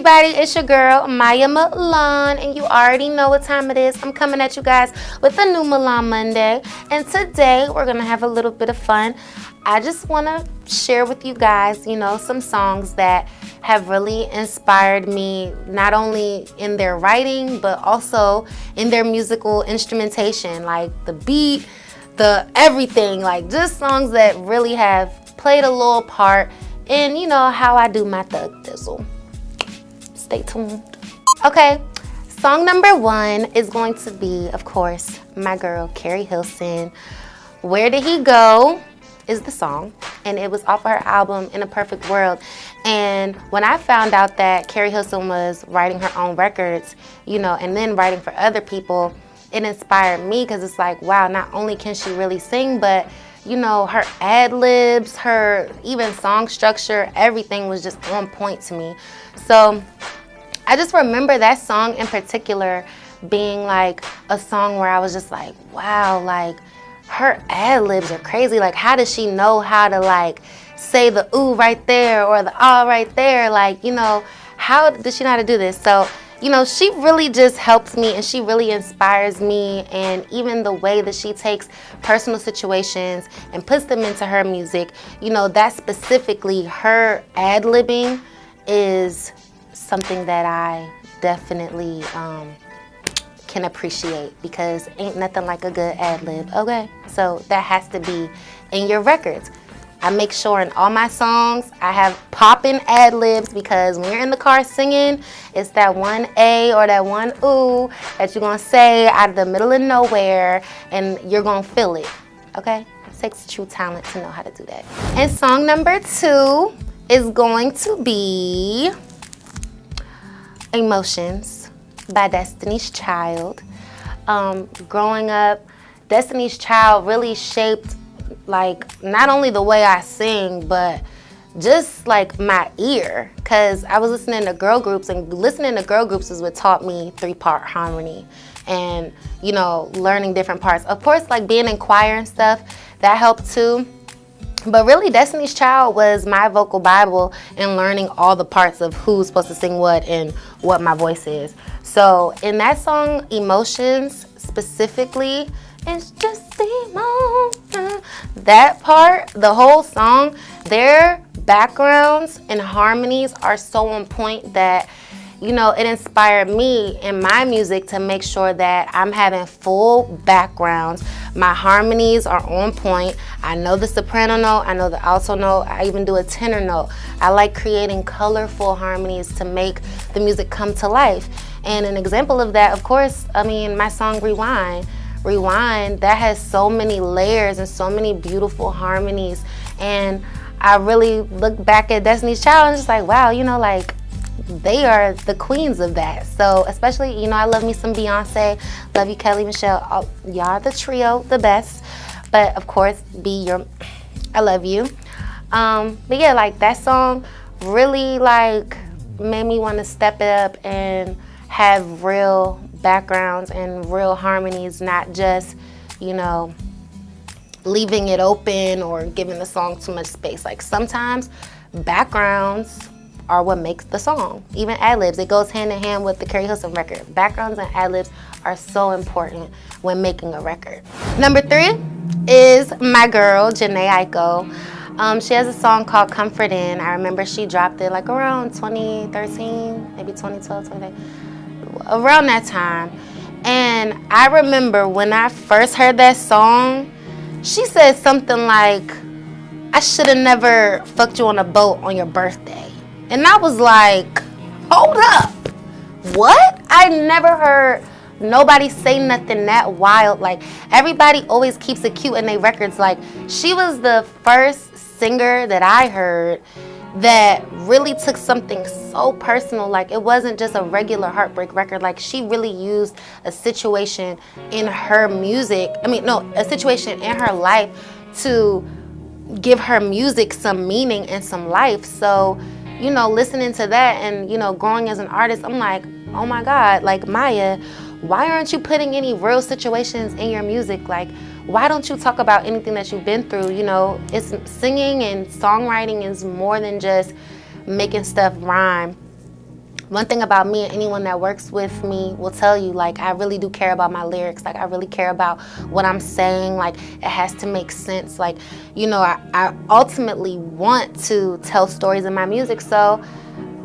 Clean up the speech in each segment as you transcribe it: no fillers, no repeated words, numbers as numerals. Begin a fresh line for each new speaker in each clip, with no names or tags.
everybody, it's your girl Maya Milan, and you already know what time it is. I'm coming at you guys with a new Milan Monday, and today we're gonna have a little bit of fun. I just want to share with you guys, some songs that have really inspired me, not only in their writing, but also in their musical instrumentation, like the beat, the everything, like just songs that really have played a little part in, how I do my thug thizzle. Stay tuned. Okay, song number 1 is going to be, of course, my girl, Carrie Hilson. Where Did He Go is the song, and it was off of her album In a Perfect World. And when I found out that Carrie Hilson was writing her own records, and then writing for other people, it inspired me, because it's like, wow, not only can she really sing, but her ad-libs, her even song structure, everything was just on point to me. So I just remember that song in particular being like a song where I was just like, wow, like her ad-libs are crazy. Like, how does she know how to like say the ooh right there or the ah right there? Like, how does she know how to do this? So she really just helps me, and she really inspires me. And even the way that she takes personal situations and puts them into her music, that specifically her ad-libbing is something that I definitely can appreciate, because ain't nothing like a good ad-lib, okay? So that has to be in your records. I make sure in all my songs I have poppin' ad-libs, because when you're in the car singing, it's that one A or that one ooh that you're gonna say out of the middle of nowhere, and you're gonna feel it, okay? It takes true talent to know how to do that. And song number 2 is going to be Emotions by Destiny's Child. Growing up, Destiny's Child really shaped like not only the way I sing, but just like my ear, because I was listening to girl groups, and listening to girl groups is what taught me 3-part harmony, and learning different parts. Of course, like being in choir and stuff, that helped too. But really, Destiny's Child was my vocal Bible in learning all the parts of who's supposed to sing what and what my voice is. So in that song, Emotions specifically, it's just emotion. That part, the whole song, their backgrounds and harmonies are so on point that, it inspired me in my music to make sure that I'm having full backgrounds. My harmonies are on point. I know the soprano note, I know the alto note, I even do a tenor note. I like creating colorful harmonies to make the music come to life. And an example of that, of course, my song Rewind, that has so many layers and so many beautiful harmonies. And I really look back at Destiny's Child and just like, wow, like they are the queens of that. So especially, I love me some Beyonce, love you Kelly, Michelle, y'all are the trio, the best. But of course, I love you. But yeah, like that song really like made me want to step it up and have real backgrounds and real harmonies, not just, leaving it open or giving the song too much space. Like sometimes backgrounds are what makes the song. Even ad-libs, it goes hand in hand with the Carrie Hilson record. Backgrounds and ad-libs are so important when making a record. Number 3 is my girl, Jhené Aiko. She has a song called Comfort In. I remember she dropped it like around 2013, maybe 2012, 2013, around that time. And I remember when I first heard that song, she said something like, I should have never fucked you on a boat on your birthday. And I was like, hold up, what? I never heard nobody say nothing that wild. Like, everybody always keeps it cute in their records. Like, she was the first singer that I heard that really took something so personal. Like, it wasn't just a regular heartbreak record. Like, she really used a situation in her music, a situation in her life to give her music some meaning and some life. So, listening to that and, growing as an artist, I'm like, oh my God, like Maya, why aren't you putting any real situations in your music? Like, why don't you talk about anything that you've been through? It's singing and songwriting is more than just making stuff rhyme. One thing about me, and anyone that works with me will tell you, like, I really do care about my lyrics. Like, I really care about what I'm saying. Like, it has to make sense. Like, you know, I ultimately want to tell stories in my music. So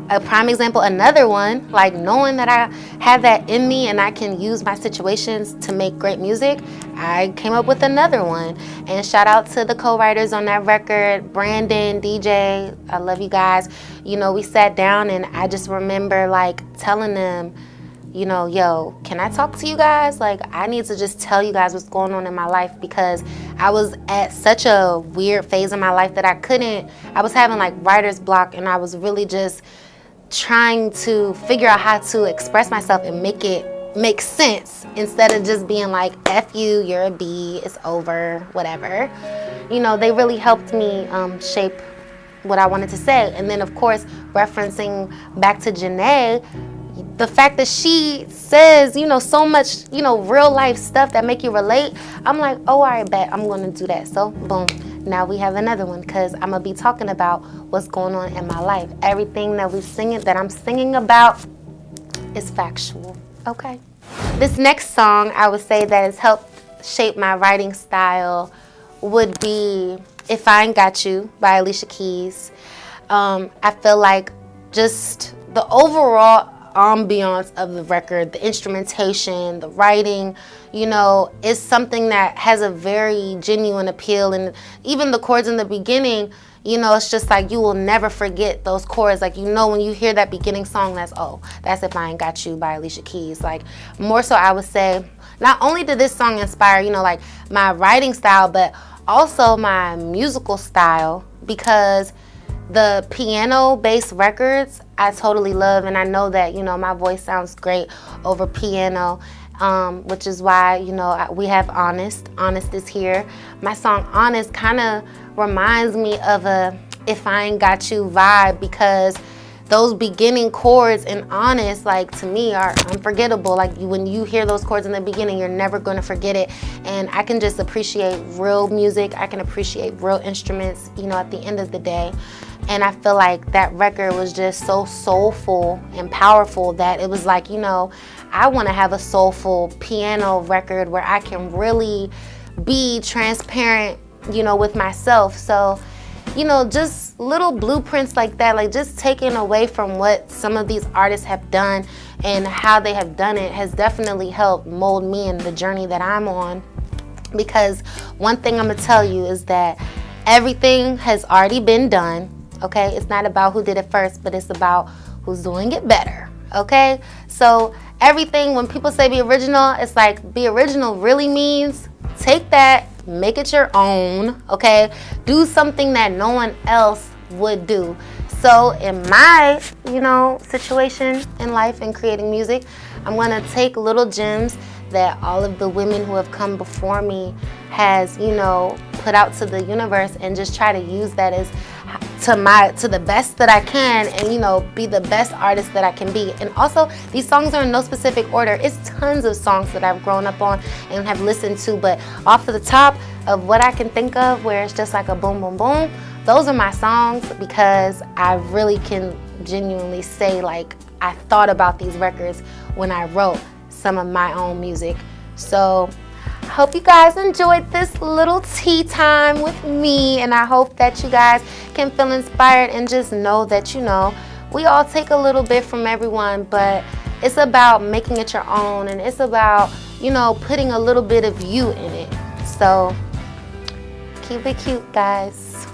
a prime example, another one, like knowing that I have that in me and I can use my situations to make great music, I came up with another one. And shout out to the co-writers on that record, Brandon, DJ, I love you guys. You know, we sat down and I just remember like telling them, you know, yo, can I talk to you guys? Like, I need to just tell you guys what's going on in my life, because I was at such a weird phase in my life that I was having like writer's block, and I was really just trying to figure out how to express myself and make it make sense, instead of just being like, F you, you're a B, it's over, whatever. You know, they really helped me shape what I wanted to say. And then, of course, referencing back to Janae, the fact that she says, you know, so much, you know, real life stuff that make you relate, I'm like, oh, I bet I'm going to do that. So, boom. Now we have another one, because I'm going to be talking about what's going on in my life. Everything that I'm singing about is factual, okay? This next song I would say that has helped shape my writing style would be If I Ain't Got You by Alicia Keys. I feel like just the overall ambiance of the record, the instrumentation, the writing, you know, is something that has a very genuine appeal. And even the chords in the beginning, you know, it's just like you will never forget those chords. Like, you know, when you hear that beginning song, that's If I Ain't Got You by Alicia Keys. Like, more so I would say, not only did this song inspire, you know, like my writing style, but also my musical style, because the piano-based records I totally love, and I know that, you know, my voice sounds great over piano, which is why, you know, we have Honest. Honest is here. My song Honest kind of reminds me of a If I Ain't Got You vibe, because those beginning chords in Honest, like, to me, are unforgettable. Like, when you hear those chords in the beginning, you're never going to forget it. And I can just appreciate real music. I can appreciate real instruments, you know, at the end of the day. And I feel like that record was just so soulful and powerful that it was like, you know, I want to have a soulful piano record where I can really be transparent, you know, with myself. So, you know, just little blueprints like that, like just taking away from what some of these artists have done and how they have done it, has definitely helped mold me in the journey that I'm on. Because one thing I'm gonna tell you is that everything has already been done, okay? It's not about who did it first, but it's about who's doing it better, okay? So everything, when people say be original, it's like, be original really means take that, make it your own, okay? Do something that no one else would do. So in my, you know, situation in life and creating music, I'm gonna take little gems that all of the women who have come before me has, you know, put out to the universe, and just try to use that as to the best that I can, and, you know, be the best artist that I can be. And also, these songs are in no specific order. It's tons of songs that I've grown up on and have listened to, but off of the top of what I can think of, where it's just like a boom, boom, boom, those are my songs, because I really can genuinely say, like, I thought about these records when I wrote some of my own music. So I hope you guys enjoyed this little tea time with me, and I hope that you guys can feel inspired and just know that, you know, we all take a little bit from everyone, but it's about making it your own, and it's about, you know, putting a little bit of you in it. So keep it cute, guys.